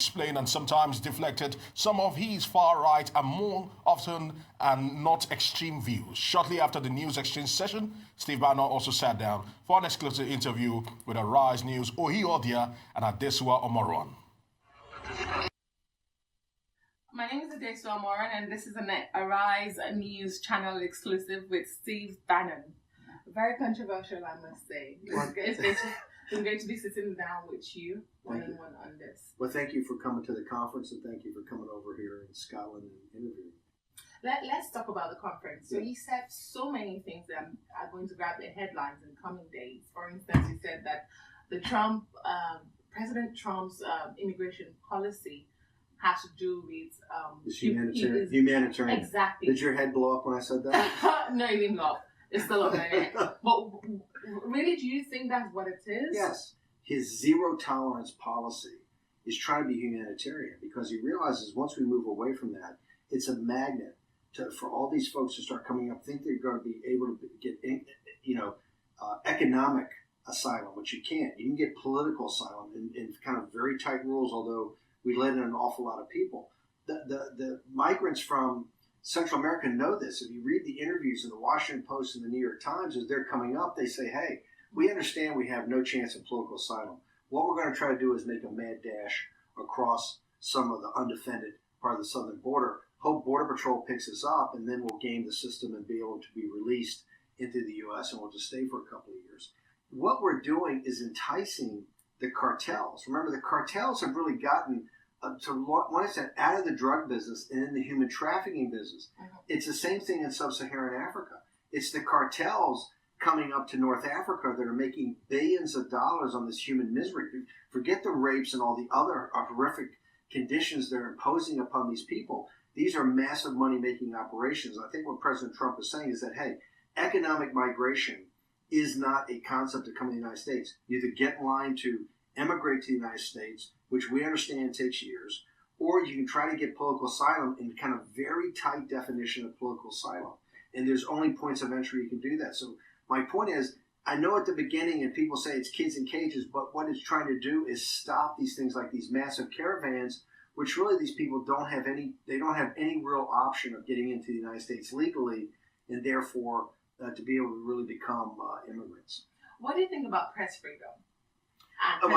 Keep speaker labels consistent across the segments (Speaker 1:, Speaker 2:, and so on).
Speaker 1: explained and sometimes deflected some of his far-right and more often and not extreme views. Shortly after the news exchange session, Steve Bannon also sat down for an exclusive interview with Arise News' Ohi Odiai and Adesuwa Omoruan.
Speaker 2: My name is Adesuwa Omoruan, and this is a Arise News channel exclusive with Steve Bannon. Very controversial, I must say. It's great to be sitting down with you one-on-one on this.
Speaker 3: Well, thank you for coming to the conference, and thank you for coming over here in Scotland and interviewing.
Speaker 2: Let's talk about the conference. So you said so many things that are going to grab the headlines in coming days. For instance, you said that the President Trump's immigration policy has to do with
Speaker 3: humanitarian.
Speaker 2: Exactly.
Speaker 3: Did your head blow up when I said that?
Speaker 2: No, it didn't blow up. It's still on my neck. But really, do you think that's what it is?
Speaker 3: Yes. His zero tolerance policy is trying to be humanitarian because he realizes once we move away from that, it's a magnet for all these folks to start coming up, think they're going to be able to get, economic asylum, which you can't. You can get political asylum in kind of very tight rules, although we let in an awful lot of people. The migrants from Central America know this. If you read the interviews in the Washington Post and the New York Times, as they're coming up, they say, hey, we understand we have no chance of political asylum. What we're going to try to do is make a mad dash across some of the undefended part of the southern border. Hope Border Patrol picks us up, and then we'll game the system and be able to be released into the U.S., and we'll just stay for a couple of years. What we're doing is enticing the cartels. Remember, the cartels have really gotten to one extent out of the drug business and in the human trafficking business. It's the same thing in sub-Saharan Africa. It's the cartels coming up to North Africa that are making billions of dollars on this human misery. Forget the rapes and all the other horrific conditions they're imposing upon these people. These are massive money-making operations. I think what President Trump is saying is that, hey, economic migration is not a concept to come to the United States. You either get in line to emigrate to the United States, which we understand takes years, or you can try to get political asylum in kind of very tight definition of political asylum. And there's only points of entry you can do that. So my point is, I know at the beginning, and people say it's kids in cages, but what it's trying to do is stop these things like these massive caravans, which really these people don't have any real option of getting into the United States legally, and therefore to be able to really become immigrants.
Speaker 2: What do you think about press freedom? And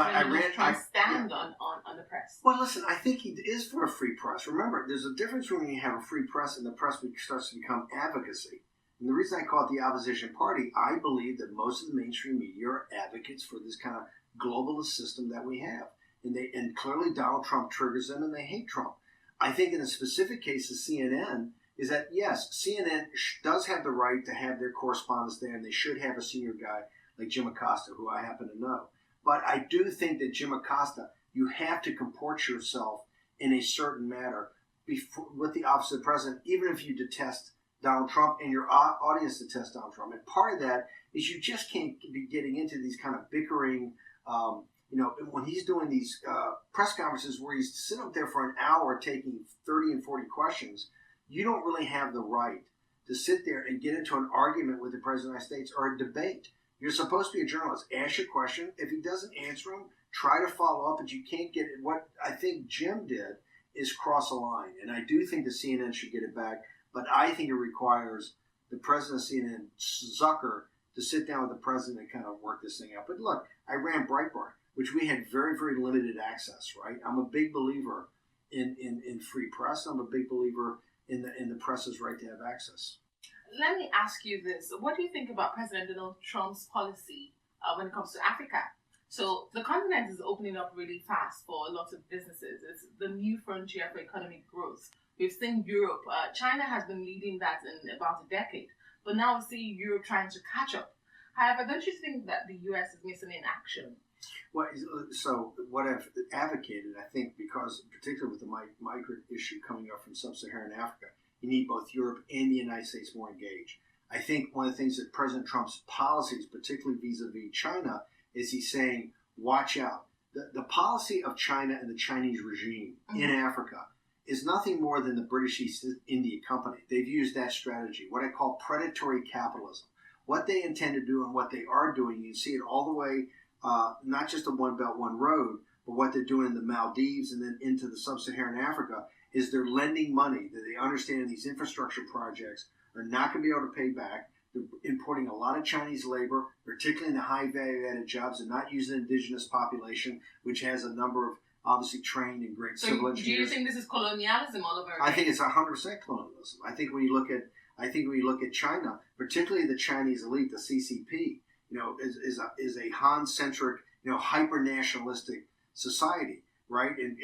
Speaker 2: trying to stand on the press.
Speaker 3: Well, listen, I think he is for a free press. Remember, there's a difference when you have a free press and the press starts to become advocacy. And the reason I call it the opposition party, I believe that most of the mainstream media are advocates for this kind of globalist system that we have. And clearly Donald Trump triggers them and they hate Trump. I think in the specific case of CNN is that, yes, CNN does have the right to have their correspondents there, and they should have a senior guy like Jim Acosta, who I happen to know. But I do think that Jim Acosta, you have to comport yourself in a certain manner with the office of the president, even if you detest Donald Trump and your audience detests Donald Trump. And part of that is you just can't be getting into these kind of bickering, when he's doing these press conferences where he's sitting up there for an hour taking 30 and 40 questions, you don't really have the right to sit there and get into an argument with the President of the United States or a debate. You're supposed to be a journalist. Ask your question. If he doesn't answer them, try to follow up, but you can't get it. What I think Jim did is cross a line, and I do think the CNN should get it back, but I think it requires the president of CNN, Zucker, to sit down with the president and kind of work this thing out. But look, I ran Breitbart, which we had very, very limited access, right? I'm a big believer in free press. I'm a big believer in the press's right to have access.
Speaker 2: Let me ask you this. What do you think about President Donald Trump's policy when it comes to Africa? So the continent is opening up really fast for a lot of businesses. It's the new frontier for economic growth. We've seen Europe. China has been leading that in about a decade. But now we see Europe trying to catch up. However, don't you think that the U.S. is missing in action?
Speaker 3: Well, so what I've advocated, I think, because particularly with the migrant issue coming up from sub-Saharan Africa, you need both Europe and the United States more engaged. I think one of the things that President Trump's policies, particularly vis-a-vis China, is he's saying, watch out. The policy of China and the Chinese regime in Africa is nothing more than the British East India Company. They've used that strategy, what I call predatory capitalism. What they intend to do and what they are doing, you see it all the way, not just the One Belt, One Road, but or what they're doing in the Maldives and then into the sub-Saharan Africa is they're lending money that they understand these infrastructure projects are not going to be able to pay back. They're importing a lot of Chinese labor, particularly in the high value-added jobs, and not using the indigenous population, which has a number of obviously trained and great civil engineers.
Speaker 2: Do you think this is colonialism all over again?
Speaker 3: I think it's 100% colonialism. I think when you look at China, particularly the Chinese elite, the CCP, is a Han-centric, hyper-nationalistic society, right? And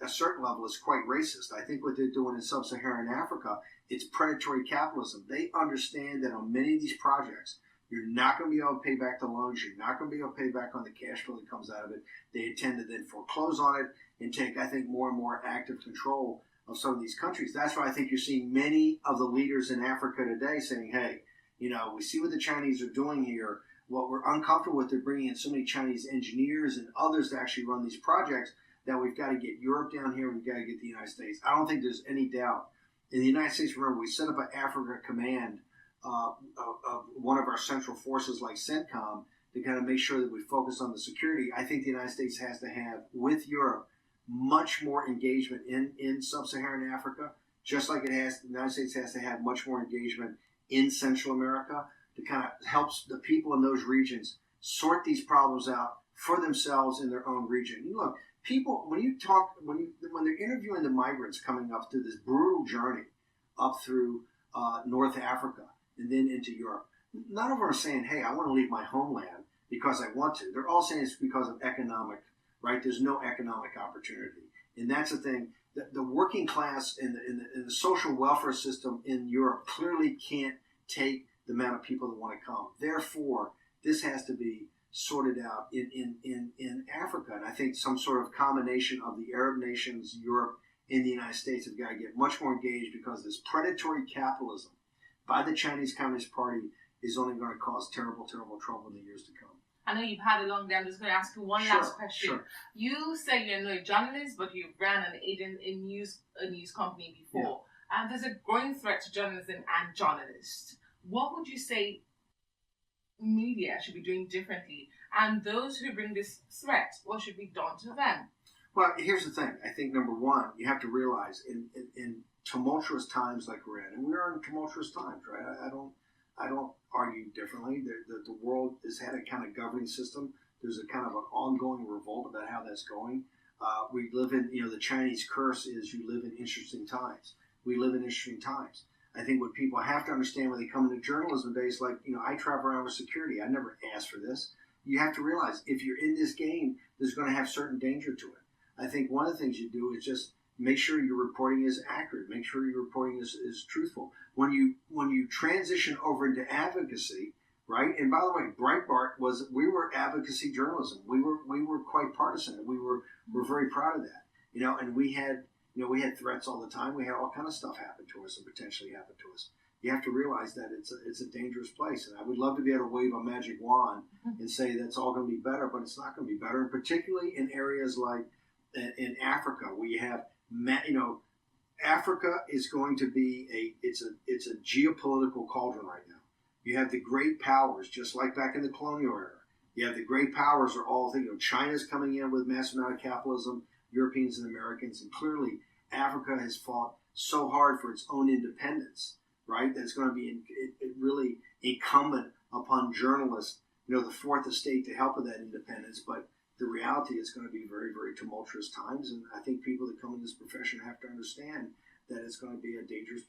Speaker 3: at a certain level, it's quite racist. I think what they're doing in sub-Saharan Africa, it's predatory capitalism. They understand that on many of these projects, you're not going to be able to pay back the loans. You're not going to be able to pay back on the cash flow that comes out of it. They intend to then foreclose on it and take, I think, more and more active control of some of these countries. That's why I think you're seeing many of the leaders in Africa today saying, hey, we see what the Chinese are doing here. What we're uncomfortable with, they're bringing in so many Chinese engineers and others to actually run these projects that we've got to get Europe down here. We've got to get the United States. I don't think there's any doubt. In the United States, remember, we set up an Africa command of one of our central forces like CENTCOM to kind of make sure that we focus on the security. I think the United States has to have, with Europe, much more engagement in sub-Saharan Africa, just like the United States has to have much more engagement in Central America to kind of help the people in those regions sort these problems out for themselves in their own region. Look, people, when they're interviewing the migrants coming up through this brutal journey up through North Africa and then into Europe, none of them are saying, hey, I want to leave my homeland because I want to. They're all saying it's because of economic, right? There's no economic opportunity. And that's the thing. The working class and the social welfare system in Europe clearly can't take the amount of people that want to come. Therefore, this has to be sorted out in Africa. And I think some sort of combination of the Arab nations, Europe, and the United States have got to get much more engaged, because this predatory capitalism by the Chinese Communist Party is only going to cause terrible, terrible trouble in the years to come.
Speaker 2: I know you've had a long day. I'm just going to ask you one last question. Sure. You say you're not a journalist, but you've ran an agent in a news company before. Yeah. And there's a growing threat to journalism and journalists. What would you say media should be doing differently? And those who bring this threat, what should be done to them?
Speaker 3: Well, here's the thing. I think, number one, you have to realize in tumultuous times like we're in, and we are in tumultuous times, right? I don't argue differently. The world has had a kind of governing system. There's a kind of an ongoing revolt about how that's going. We live in, the Chinese curse is you live in interesting times. We live in interesting times. I think what people have to understand when they come into journalism today is like, I travel around with security. I never asked for this. You have to realize if you're in this game, there's going to have certain danger to it. I think one of the things you do is just make sure your reporting is accurate. Make sure your reporting is truthful. When you transition over into advocacy, right? And by the way, Breitbart we were advocacy journalism. We were quite partisan. We're very proud of that. And we had threats all the time. We had all kind of stuff happen to us and potentially happen to us. You have to realize that it's a dangerous place. And I would love to be able to wave a magic wand and say that's all going to be better, but it's not going to be better. And particularly in areas like in Africa, we have, Africa is going to be it's a geopolitical cauldron right now. You have the great powers, just like back in the colonial era. You have the great powers are all thinking, China's coming in with massive amount of capitalism, Europeans and Americans, and clearly Africa has fought so hard for its own independence, right? That's going to be really incumbent upon journalists, the fourth estate, to help with that independence. But the reality is going to be very, very tumultuous times, and I think people that come in this profession have to understand that it's going to be a dangerous profession.